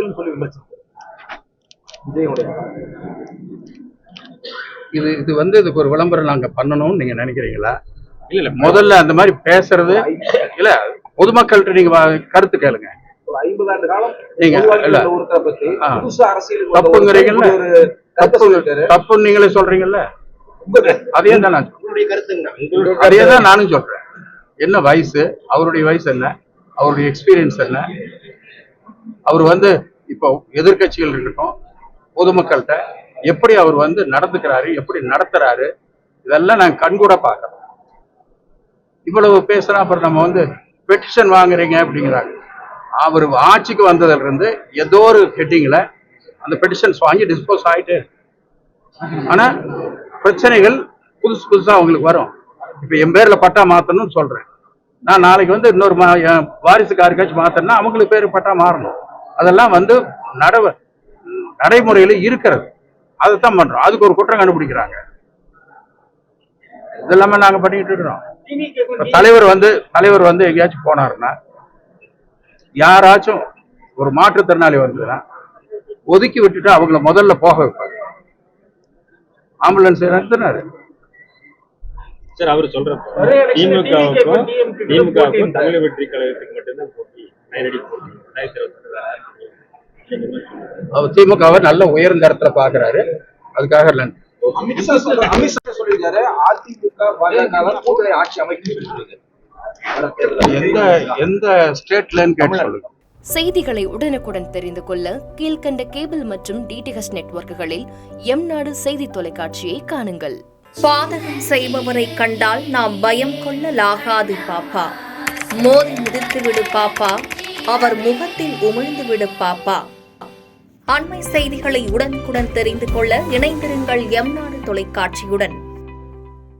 அரசியல்னு சொல்லி விமர்சித்தார் விஜயோட. இது வந்து இதுக்கு ஒரு விளம்பரம் நாங்க பண்ணணும்னு நீங்க நினைக்கிறீங்களா? இல்ல முதல்ல அந்த மாதிரி பேசுறது இல்ல, பொதுமக்கள்கிட்ட நீங்க கருத்து கேளுங்க. 50 ஆண்டு காலம் நீங்க தப்புங்கிறீங்கல்ல, தப்புன்னு நீங்களே சொல்றீங்கல்ல, அதே தான் நான் அதே தான் நானும் சொல்றேன். என்ன வயசு, அவருடைய வயசு என்ன, அவருடைய எக்ஸ்பீரியன்ஸ் என்ன, அவர் வந்து இப்போ எதிர்கட்சிகள் இருக்கட்டும் பொதுமக்கள்கிட்ட எப்படி அவர் வந்து நடந்துக்கிறாரு, எப்படி நடத்துறாரு, இதெல்லாம் நாங்க கண்கூட பார்க்கறோம். இவ்வளவு பேசுறோம். அப்புறம் நம்ம வந்து பெட்டிஷன் வாங்குறீங்க அப்படிங்கிறாங்க. அவர் ஆட்சிக்கு வந்ததுல இருந்து ஏதோ ஒரு ஹெட்டிங்ல அந்த பெட்டிஷன்ஸ் வாங்கி டிஸ்போஸ் ஆயிட்டு, ஆனா பிரச்சனைகள் புதுசா அவங்களுக்கு வரும். இப்ப என் பேர்ல பட்டா மாத்தணும்னு சொல்றேன். நான் நாளைக்கு வந்து இன்னொரு வாரிசுக்காருக்காச்சும் மாத்தணும்னா அவங்களுக்கு பேரு பட்டா மாறணும். அதெல்லாம் வந்து நடைமுறையில இருக்கிறது. அதைத்தான் பண்றோம். அதுக்கு ஒரு குற்றம் கண்டுபிடிக்கிறாங்க. இதெல்லாமே நாங்க பண்ணிட்டு இருக்கிறோம். தலைவர் வந்து எங்கேயாச்சும் போனாருன்னா, யாராச்சும் ஒரு மாற்றுத்திறனாளி வந்ததுன்னா ஒதுக்கி விட்டுட்டு அவங்கள முதல்ல போக வைப்பாங்க. Ambulance நடத்தினாரு sir. அவர் சொல்றாரு திமுகவுக்கும் தமிழக வெற்றி கழகத்துக்கு மட்டும்தான் போட்டி, நேரடி போட்டி. அவர் திமுகவை நல்ல உயர்ந்தரத்துல பாக்குறாரு. அதுக்காக அமித்ஷா சொல்லிருக்காரு அதிமுக பாஜக கூட்டணி ஆட்சி அமைக்க எந்த ஸ்டேட்லன்னு கேட்டு சொல்லுங்க. செய்திகளை உடனுக்குடன் தெரிந்து கொள்ள கீழ்கண்ட கேபிள் மற்றும் டிடிஹெச் நெட்வொர்க்குகளில் எம்நாடு செய்தி தொலைக்காட்சியை காணுங்கள். பாதகம் செய்பவரை கண்டால் நாம் பயம் கொள்ளலாகாது பாப்பா. மோதி மிதித்துவிடு பாப்பா, அவர் முகத்தில் உமிழ்ந்துவிடு பாப்பா. அண்மை செய்திகளை உடனுக்குடன் தெரிந்து கொள்ள இணைந்திருங்கள் எம்நாடு தொலைக்காட்சியுடன்.